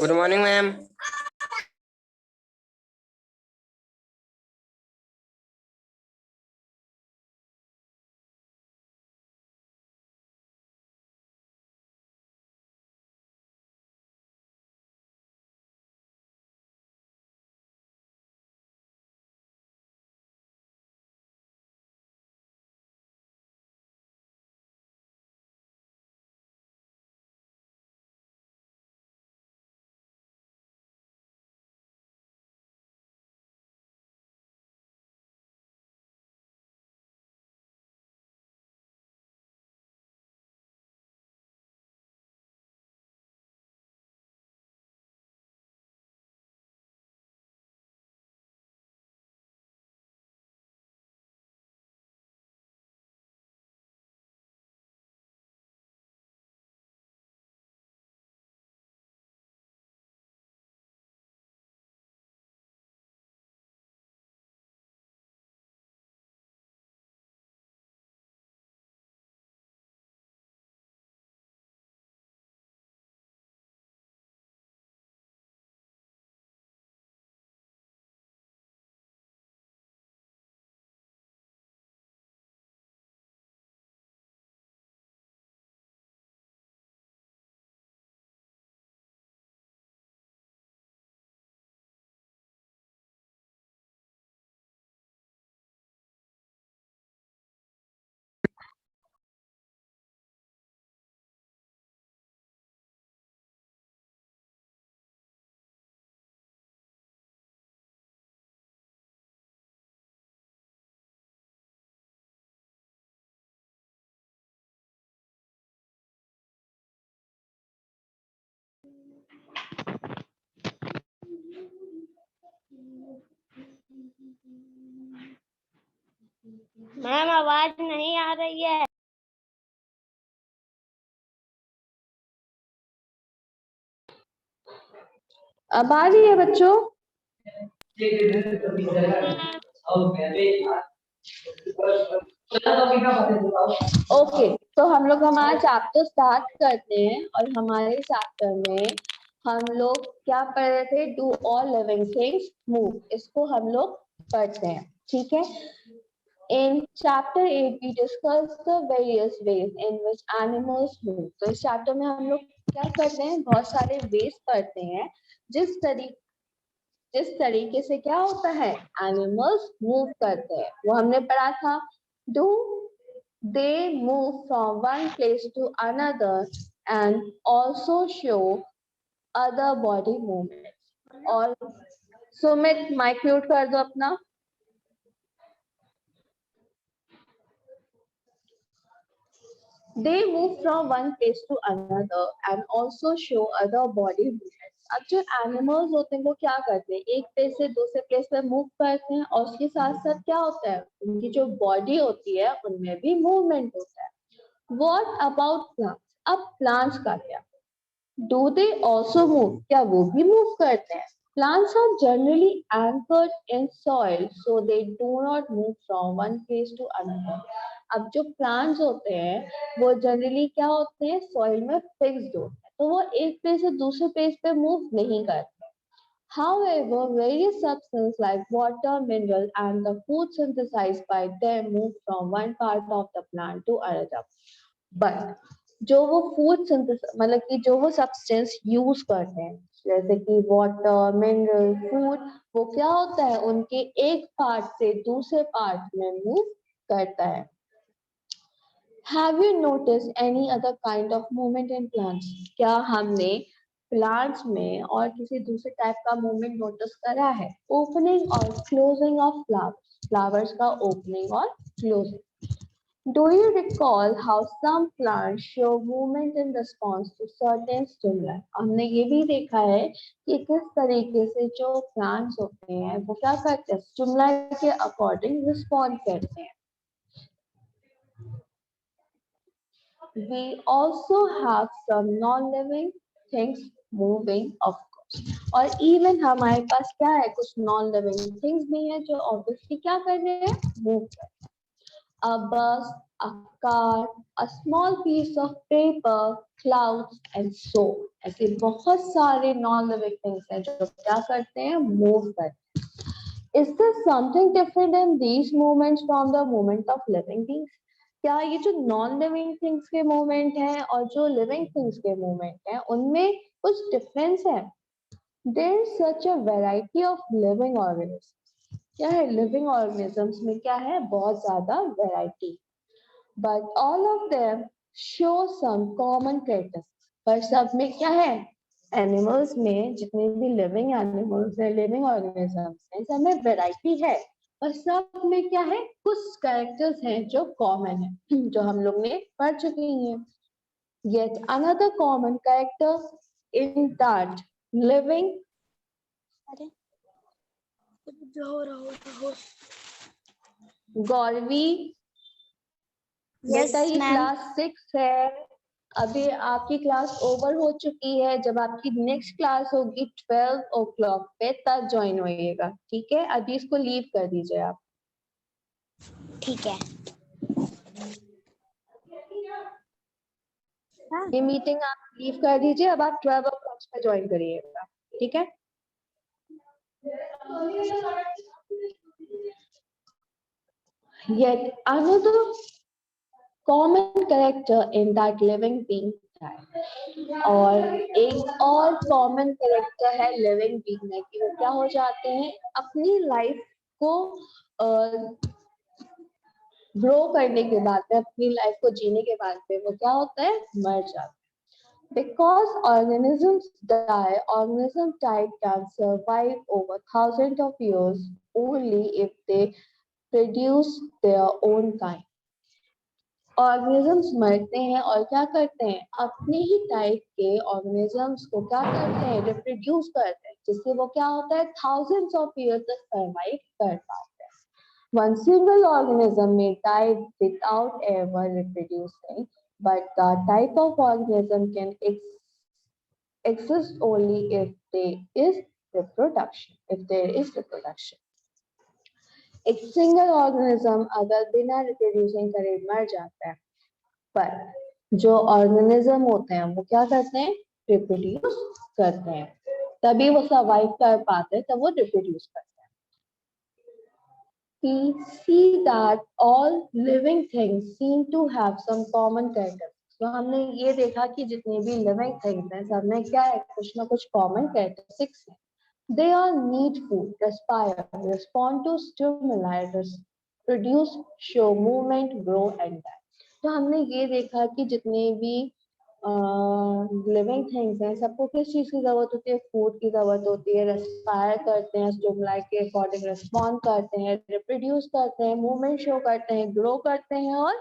Good morning ma'am. Ma'am आवाज नहीं आ रही है। अब आ रही है बच्चों? ओके, तो हम लोग हमारा चैप्टर स्टार्ट करते हैं और हमारे चैप्टर में हम लोग क्या पढ़ रहे थे? Do all living things move, इसको हम लोग पढ़ते हैं, ठीक है। In chapter 8 we discuss the various ways in which animals move. तो इस चैप्टर में हम लोग क्या करते हैं? बहुत सारे वेज पढ़ते हैं जिस तरीके से क्या होता है, एनिमल्स मूव करते हैं, वो हमने पढ़ा था। Do they move from one place to another and also show other body movement. और सुमित माइक म्यूट कर दो अपना। They move from one place to another and also show other body movements. अब जो एनिमल्स होते हैं वो क्या करते हैं? एक प्लेस से दूसरे प्लेस पे मूव करते हैं और उसके साथ साथ क्या होता है, उनकी जो बॉडी होती है उनमें भी मूवमेंट होता है। What about plants? अब प्लांट्स का क्या? Do they also move? क्या वो भी मूव करते हैं? Plants are generally anchored in soil, so they do not move from one place to another. अब जो प्लांट्स होते हैं वो जनरली क्या होते हैं, सॉइल में फिक्स्ड होते हैं, तो वो एक प्लेस से दूसरे प्लेस पे मूव नहीं करते। However, various substances like water, mineral, and the food synthesized by them move from one part of the plant to another. But जो वो फूड सिंथेसिस मतलब कि जो वो सब्सटेंस यूज करते हैं जैसे कि वाटर, मिनरल, फूड, वो क्या होता है, उनके एक पार्ट से दूसरे पार्ट में मूव करता है। Have you noticed any other kind of movement in plants? क्या हमने प्लांट्स में और किसी दूसरे टाइप का मूवमेंट नोटिस करा है? ओपनिंग और क्लोजिंग ऑफ फ्लावर्स, फ्लावर्स का ओपनिंग और closing. Do you recall how some plants show movement in response to certain stimuli? हमने ये भी देखा है कि किस तरीके से जो प्लांट्स होते हैं वो क्या करते हैं, स्टिमुलाई के अकॉर्डिंग रिस्पॉन्ड करते हैं। We also have some non-living things moving, of course. और even हमारे पास क्या है, कुछ non-living things भी है जो obviously क्या कर रहे हैं, मूव कर रहे हैं। a bus, a car, a small piece of paper, clouds and so. ऐसे बहुत सारे नॉन लिविंग थिंग्स हैं जो क्या करते हैं, मूव करते हैं. Is there something different in these movements from the movement of living beings? क्या ये जो नॉन लिविंग थिंग्स के मूवमेंट हैं और जो लिविंग थिंग्स के मूवमेंट हैं उनमें कुछ डिफरेंस है? There is such a variety of living organisms. क्या है लिविंग ऑर्गेनिजम्स में, क्या है बहुत ज्यादा variety. But all of them show some common characteristics. पर सब में क्या है, एनिमल्स में जितने भी लिविंग एनिमल्स हैं, लिविंग ऑर्गेनिजम्स हैं, सब में वैरायटी है. पर सब में क्या है, कुछ कैरेक्टर्स हैं जो कॉमन है, जो हम लोग ने पढ़ चुके हैं. Yet another common character in that living. अरे जो हो रहा हो. गौरवी यस बेटा ये मैम. क्लास 6 है, अभी आपकी क्लास ओवर हो चुकी है. जब आपकी नेक्स्ट क्लास होगी 12 o'clock पे, तब ज्वाइन होइएगा, ठीक है. अभी इसको लीव कर दीजिए आप. ठीक है. हाँ. ये मीटिंग आप लीव कर दीजिए. अब आप 12 o'clock पे ज्वाइन करिएगा, ठीक है. Yet another common character in that living being है, और एक और कॉमन कैरेक्टर है लिविंग बीइंग में कि वो क्या हो जाते हैं, अपनी लाइफ को ग्रो करने के बाद में, अपनी लाइफ को जीने के बाद में वो क्या होता है, मर जाते हैं. Because organisms die, organism type can survive over thousands of years only if they produce their own kind. Organisms मरते हैं और क्या करते हैं, अपने ही टाइप के ऑर्गेनिजम्स को क्या करते हैं, रिप्रोड्यूस करते हैं, जिससे वो क्या होता है, थाउजेंड्स ऑफ ईयर्स तक सर्वाइव कर पाते हैं. वन सिंगल ऑर्गेनिज्म में die without ever reproducing, but the type of organism can exist only if there is reproduction. एक सिंगल ऑर्गेनिज्म अगर बिना रिप्रोड्यूसिंग करे मर जाता है, पर जो ऑर्गेनिज्म होते हैं वो क्या करते हैं, रिप्रोड्यूस करते हैं, तभी वो सर्वाइव कर पाते हैं, तब वो रिप्रोड्यूस करते हैं. We see that all living things seem to have some common characteristics. तो हमने ये देखा कि जितने भी लिविंग थिंग्स हैं सब में क्या है, कुछ ना कुछ कॉमन कैरेक्टरिस्टिक्स हैं. They all need food, respire, respond to stimuli, produce, show movement, grow and die. तो हमने ये देखा कि जितने भी लिविंग थिंग्स हैं सबको किस चीज की जरूरत होती है, फूड की जरूरत होती है, रेस्पायर करते हैं, स्टिमुलाई के अकॉर्डिंग रिस्पॉन्ड करते हैं, रिप्रोड्यूस करते हैं, मूवमेंट शो करते हैं, ग्रो करते हैं और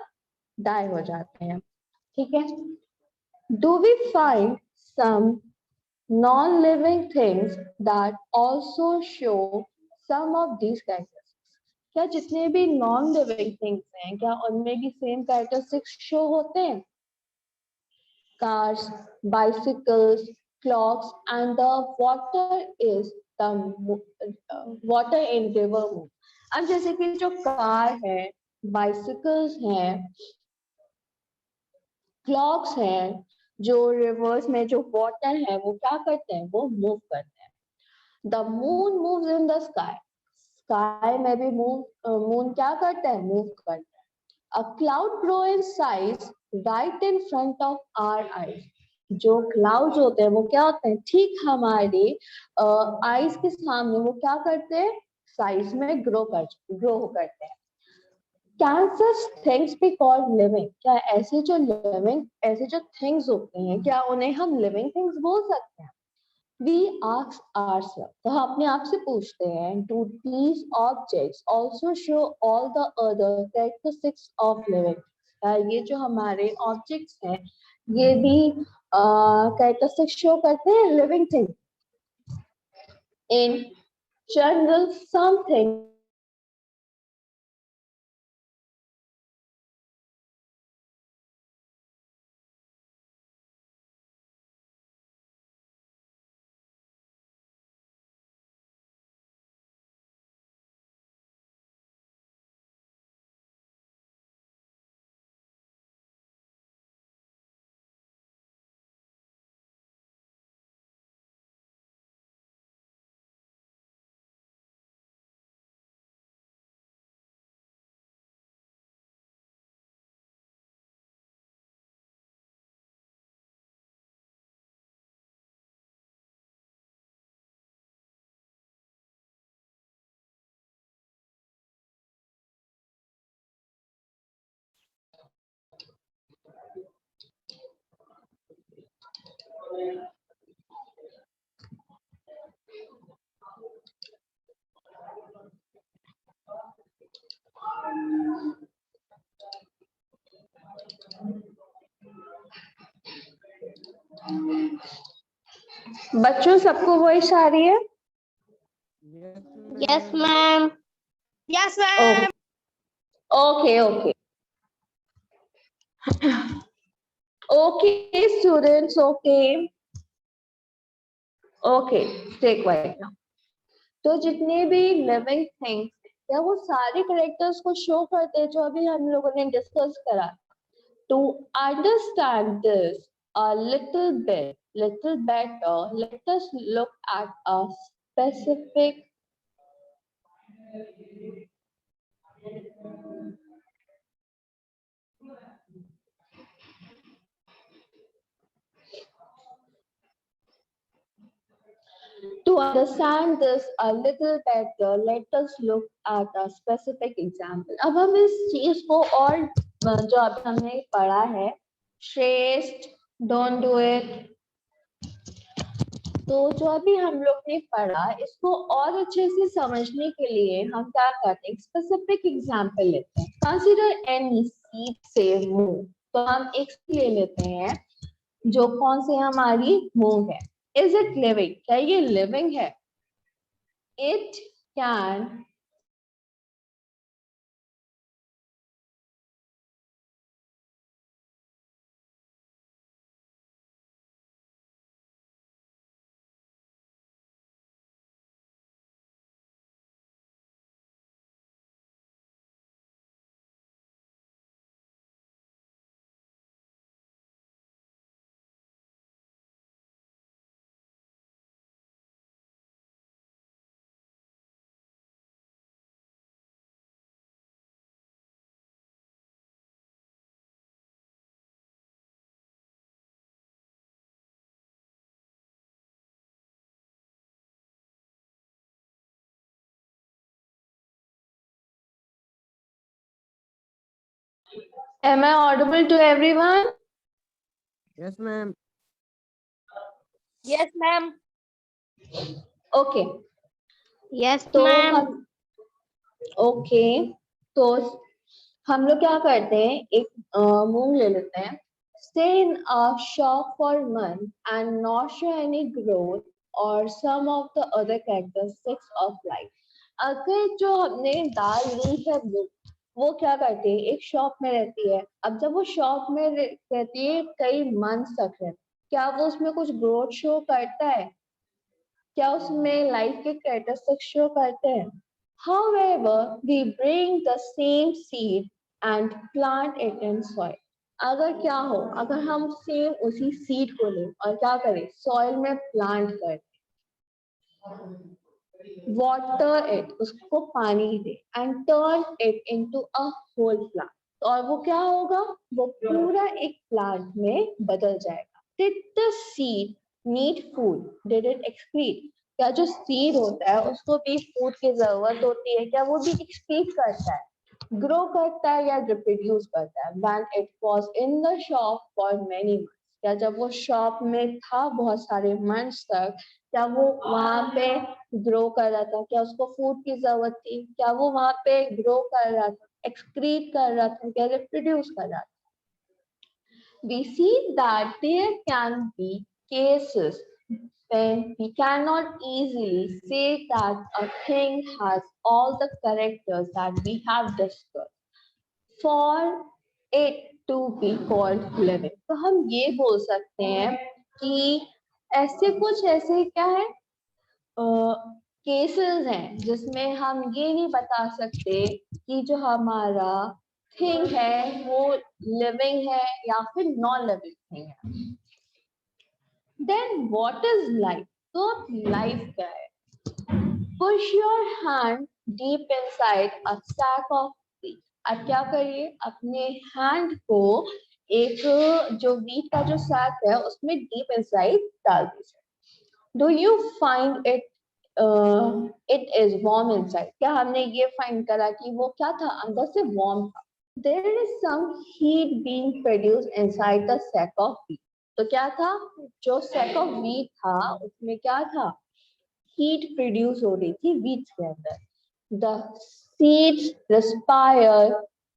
डाई हो जाते हैं, ठीक है. Do we find some non-living things that also show some of these characteristics? क्या जितने भी नॉन लिविंग थिंग्स हैं क्या उनमें भी सेम कैरेक्टरिस्टिक्स शो होते हैं? Cars, bicycles, clocks, and the water in river move. अब जैसे कि जो कार है, बाइसिकल्स हैं, क्लॉक्स हैं, जो रिवर्स में जो वाटर है वो क्या करते हैं, वो मूव करते हैं. The moon moves in the sky, sky में भी मून क्या करता है, मूव करता है. A cloud grow in size right in front of our eyes. जो क्लाउड्स होते हैं वो क्या होते हैं, ठीक हमारे आईज के सामने वो क्या करते हैं, साइज में ग्रो करते हैं. Can such things be called living? क्या ऐसे जो थिंग्स होते हैं क्या उन्हें हम लिविंग थिंग्स बोल सकते हैं? We ask ourselves, तो हम अपने आप से पूछते हैं, do these objects also show all the other characteristics of living? ये जो हमारे ऑब्जेक्ट्स हैं ये भी कैरेक्टरिस्टिक्स शो करते हैं living thing. In general, something बच्चों सबको वॉइस आ रही है? Yes ma'am. Yes ma'am. Okay, okay. Okay, students, okay. Okay, stay quiet now. तो जितने भी लिविंग थिंग्स क्या वो सारे करेक्टर्स को शो करते हैं जो अभी हम लोगों ने डिस्कस करा? To understand this a little better, let us look at a specific To understand this a little better, let us look at a specific example. अब हम इस चीज को और जो अभी हमने पढ़ा है, श्रेष्ठ, don't do it. तो जो अभी हम लोग ने पढ़ा, इसको और अच्छे से समझने के लिए हम क्या करते हैं? स्पेसिफिक एग्जाम्पल लेते हैं. कंसीडर एनी सीड से मूव. तो हम एक ले लेते हैं जो कौन से हमारी मूव है. Is it living? क्या ये लिविंग है? It can Am I audible to everyone? Yes, ma'am. Yes ma'am. Okay. Yes तो मैम। हम okay. तो हम लोग क्या करते हैं? एक मूव ले लेते हैं. Stay in a shop for a month and not show any growth or some of the other characteristics of life. अगर जो हमने डाल ली है वो क्या करती है? एक शॉप में रहती है. अब जब वो शॉप में रहती है कई मंथ्स तक रहती है, क्या वो उसमें कुछ ग्रोथ शो करता है? क्या उसमें लाइफ के कैरेक्टरिस्टिक्स शो करते हैं? However, we bring the same seed and plant it in soil. अगर क्या हो, अगर हम सेम उसी सीड को लें और क्या करें? सॉइल में प्लांट करें, वाटर इट, उसको पानी दे, and turn it into a whole plant. और वो क्या होगा? वो पूरा एक प्लांट में बदल जाएगा. Did the seed need food? Did it excrete? क्या जो सीड होता है उसको भी फूड की जरूरत होती है? क्या वो भी एक्सक्रीट करता है, ग्रो करता है या रिप्रोड्यूस करता है? When it was in the shop for many months. क्या जब वो शॉप में था बहुत सारे मंथ्स तक, क्या वो वहां पे ग्रो कर रहा था? क्या उसको फूड की जरूरत थी? क्या वो वहां पे ग्रो कर रहा था, एक्सक्रीट कर रहा था, क्या रिप्रोड्यूस कर रहा था? We see that there can be cases when we cannot easily say that a thing has all the characters that we have discussed for it to be called living. तो हम ये बोल सकते हैं कि ऐसे कुछ ऐसे क्या है केसेस हैं जिसमें हम ये नहीं बता सकते कि जो हमारा थिंग है वो लिविंग है या फिर नॉन लिविंग थिंग है. Then what is life? तो लाइफ क्या है? Push your hand deep inside a sack of wheat. अब क्या करिए? अपने हैंड को एक जो व्हीट का जो सैक है उसमें डीप इनसाइड डाल दीजिए. Do you find it it is warm inside? क्या हमने ये फाइंड करा कि वो क्या था? अंदर से वार्म था. There is some heat being produced inside the sack of wheat. तो क्या था? जो sack of wheat था उसमें क्या था, हीट प्रोड्यूस हो रही थी wheat के अंदर. The seeds respire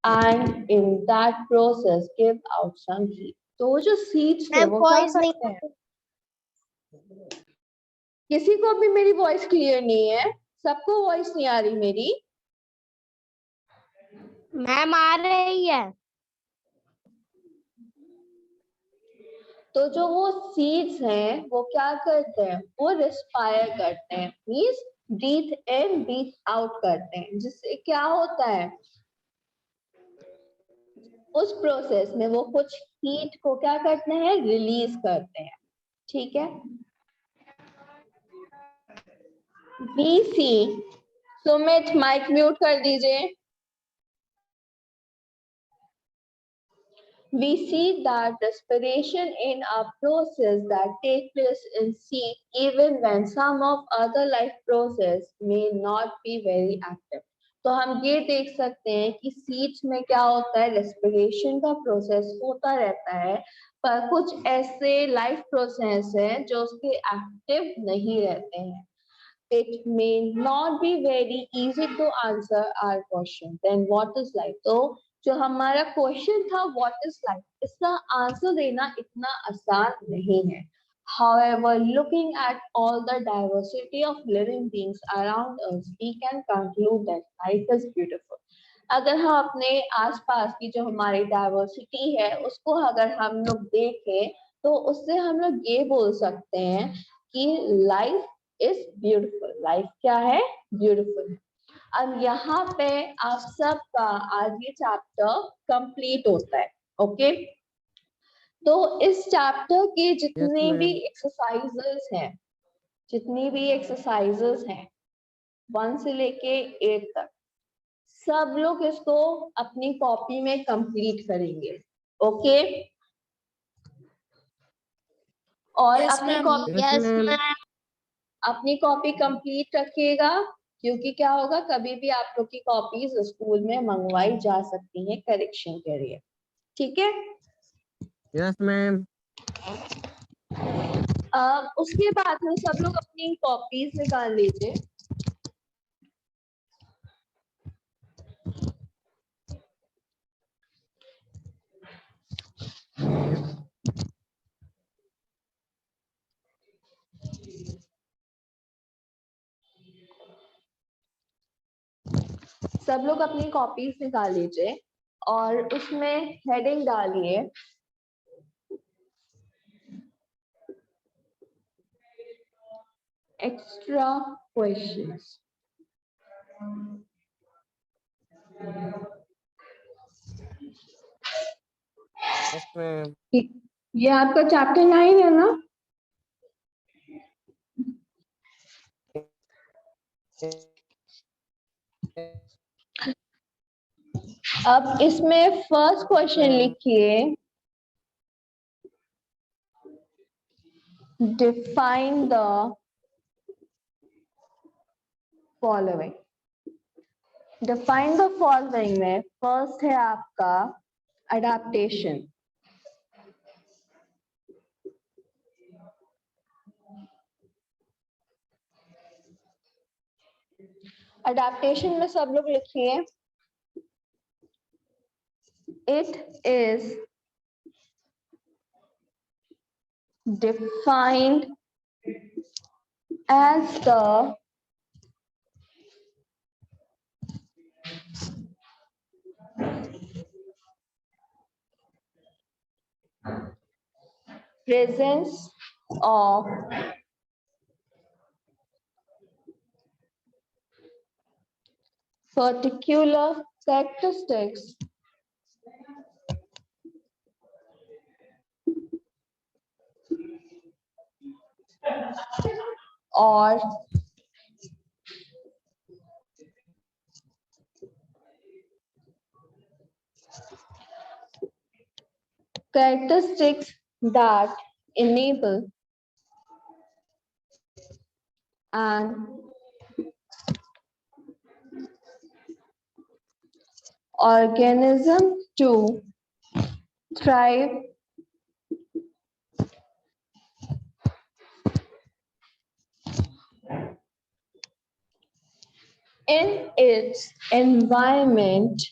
and in that process give out some heat. तो वो जो seeds थे मैम वो क्या वॉइस नहीं करते हैं? किसी को भी मेरी वॉइस क्लियर नहीं है? सबको वॉइस नहीं आ रही मेरी? मैम आ रही है. तो जो वो सीड्स हैं वो क्या करते हैं, वो रिस्पायर करते हैं, मींस ब्रीथ इन ब्रीथ आउट करते हैं, जिससे क्या होता है, उस प्रोसेस में वो कुछ हीट को क्या करते हैं, रिलीज करते हैं. ठीक है. बीसी सुमित माइक म्यूट कर दीजिए. We see that respiration in a process that take place in seed even when some of other life process may not be very active. तो हम ये देख सकते हैं कि सीड्स में क्या होता है, रेस्पिरेशन का प्रोसेस होता रहता है, पर कुछ ऐसे लाइफ प्रोसेस हैं जो उसके एक्टिव नहीं रहते हैं. It may not be very easy to answer our question. Then what is life? तो जो हमारा क्वेश्चन था what is life, इसका आंसर देना इतना आसान नहीं है. However, looking at all the diversity of living beings around us, we can conclude that life is beautiful. अगर हम अपने आसपास की जो हमारी डाइवर्सिटी है उसको अगर हम लोग देखें तो उससे हम लोग ये बोल सकते हैं कि लाइफ इज ब्यूटीफुल. लाइफ क्या है, ब्यूटीफुल. अब यहाँ पे आप सबका आज ये चैप्टर कंप्लीट होता है. ओके. तो इस चैप्टर के जितने ma'am. भी एक्सरसाइजेस हैं 1 से लेके 8 तक, सब लोग इसको अपनी कॉपी में कंप्लीट करेंगे. ओके. और Yes, अपनी ma'am. Copy Yes, ma'am. ma'am. अपनी कॉपी कंप्लीट रखिएगा, क्योंकि क्या होगा, कभी भी आप लोग की कॉपीज स्कूल में मंगवाई जा सकती हैं करेक्शन के लिए. ठीक है. Yes, ma'am. उसके बाद में सब लोग अपनी कॉपीज निकाल लीजिए. सब लोग अपनी कॉपीज निकाल लीजिए और उसमें हेडिंग डालिए एक्स्ट्रा क्वेश्चंस. Yes, ma'am. ये आपका चैप्टर 9 है ना? अब इसमें फर्स्ट क्वेश्चन लिखिए, define the following. Define the following में फर्स्ट है आपका अडेप्टेशन. अडेप्टेशन में सब लोग लिखिए, it is defined as the presence of particular characteristics or characteristics that enable an organism to thrive in its environment,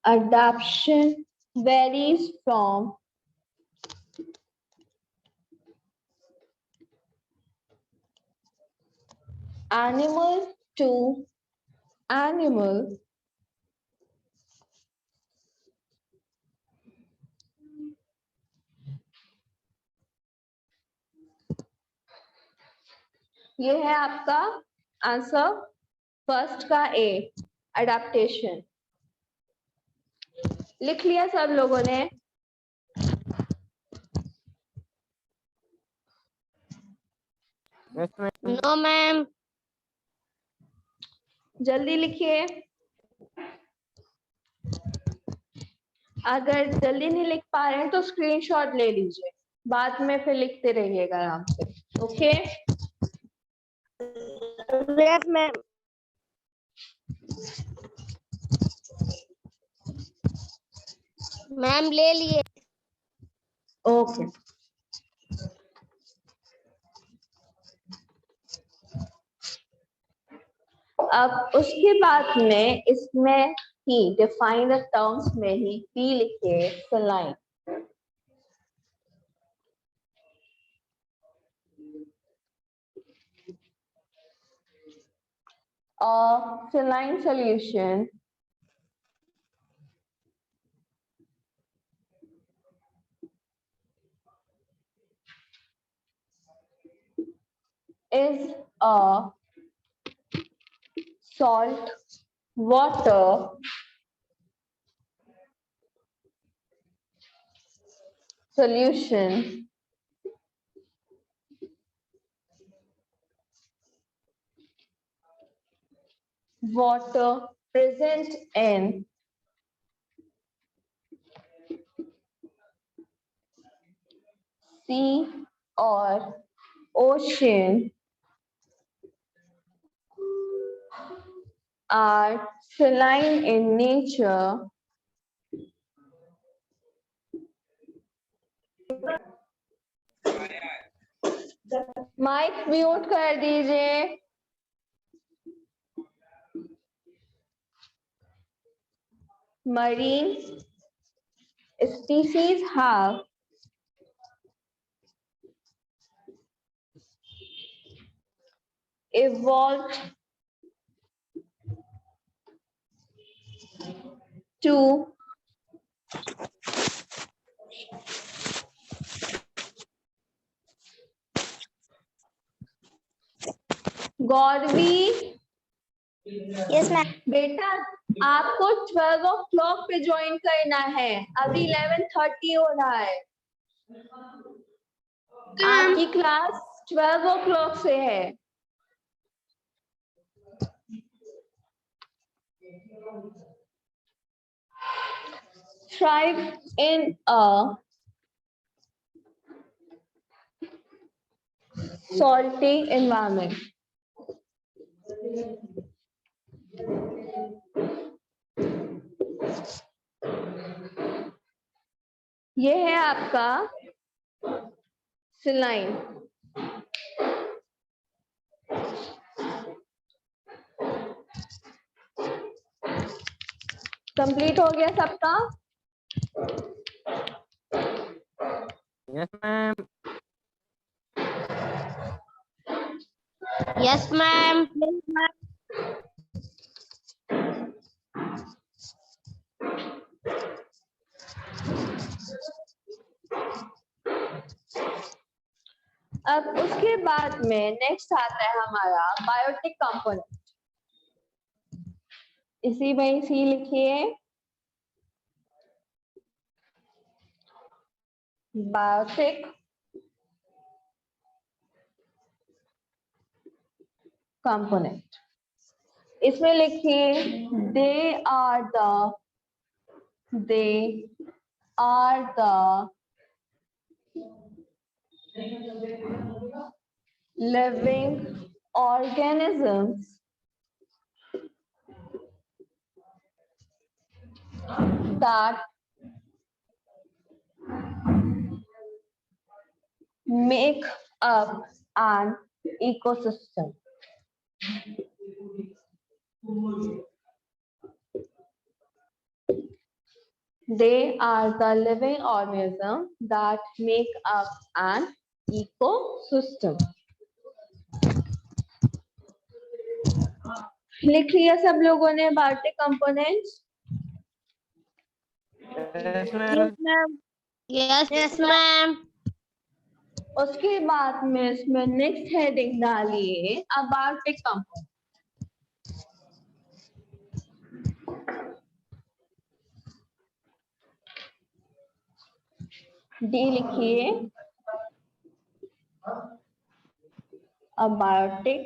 adaptation varies from animal to animal. ये है आपका आंसर फर्स्ट का ए, अडेप्टेशन। लिख लिया सब लोगों ने? Yes, ma'am. No, ma'am. जल्दी लिखिए। अगर जल्दी नहीं लिख पा रहे हैं तो स्क्रीनशॉट ले लीजिए, बाद में फिर लिखते रहिएगा आराम से। Okay Yes, ma'am. मैम ले लिए। ओके। अब उसके बाद में इसमें ही डिफाइन द टर्म्स में ही पी लिखे saline. Saline solution is a salt water solution water present in sea or ocean are saline in nature mic mute कर दीजिए। Marine species have evolved to Gauravi. Yes ma'am. बेटा आपको 12 o'clock पे join करना है, अभी 11:30 हो रहा है। आपकी क्लास 12 o'clock से है। Thrive in a salty environment. ये है आपका सलाइन। कंप्लीट हो गया सबका? Yes, ma'am. Yes ma'am. अब उसके बाद में नेक्स्ट आता है हमारा बायोटिक कंपोनेंट। इसी में इसी लिखिए बायोटिक कंपोनेंट। इसमें लिखिए they are the living organisms that make up an ecosystem. They are the living organisms that make up an ecosystem. लिख लिया सब लोगों ने biotic components? Yes, ma'am. Yes, ma'am. उसके बाद में इसमें नेक्स्ट हेडिंग डालिए अबायोटिक कंपोनेंट. डी लिखिए अबायोटिक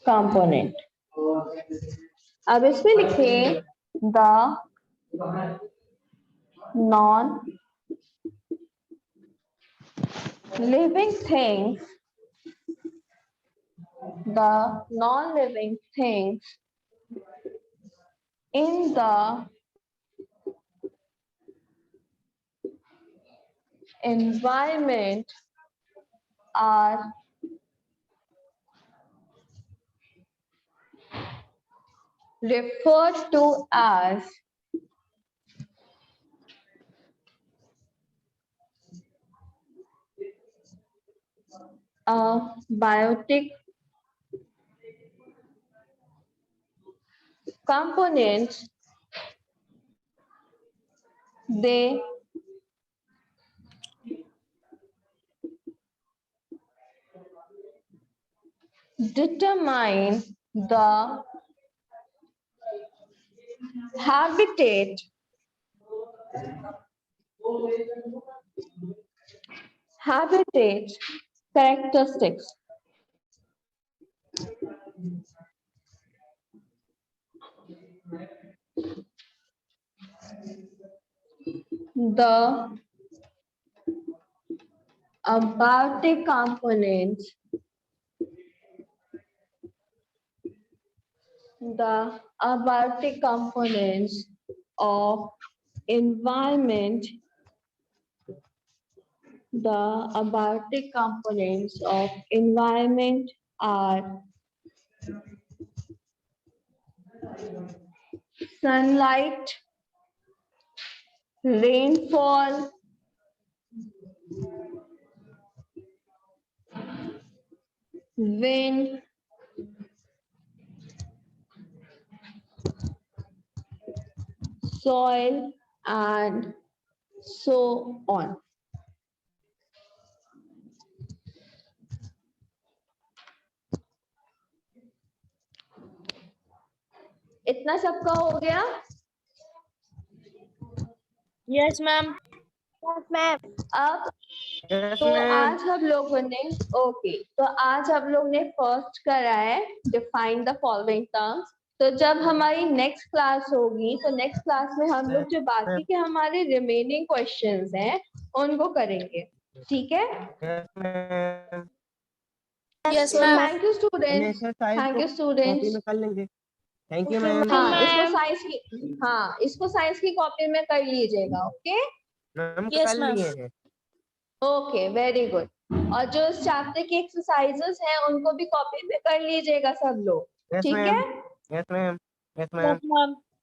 कंपोनेंट. अब इसमें लिखिए the non living things, the non-living things in the environment are referred to as biotic components. They determine the habitat characteristics. The abiotic components, the abiotic components of environment, the abiotic components of environment are sunlight, rainfall, wind, soil, and so on. इतना सबका हो गया? Yes, ma'am. Yes, ma'am. अब Yes, तो ma'am. आज हम लोगों ने तो आज हम लोग ने फर्स्ट करा है डिफाइन द फॉलोइंग टर्म्स. तो जब हमारी नेक्स्ट क्लास होगी तो नेक्स्ट क्लास में हम लोग जो बाकी के हमारे रिमेनिंग क्वेश्चंस हैं उनको करेंगे. ठीक है? Yes, ma'am. Yes, So ma'am. thank you students. Exercise Thank you copy students. में कर लेंगे. Thank you ma'am. हाँ इसको साइंस की कॉपी में कर लीजिएगा. ओके मैम Yes, कर ma'am. लिए हैं. Okay very good. और जो इस चैप्टर की एक्सरसाइजेस हैं उनको भी कॉपी में कर लीजिएगा सब लोग. Yes, ठीक ma'am. है? Yes, ma'am. Yes, ma'am. Yes, ma'am.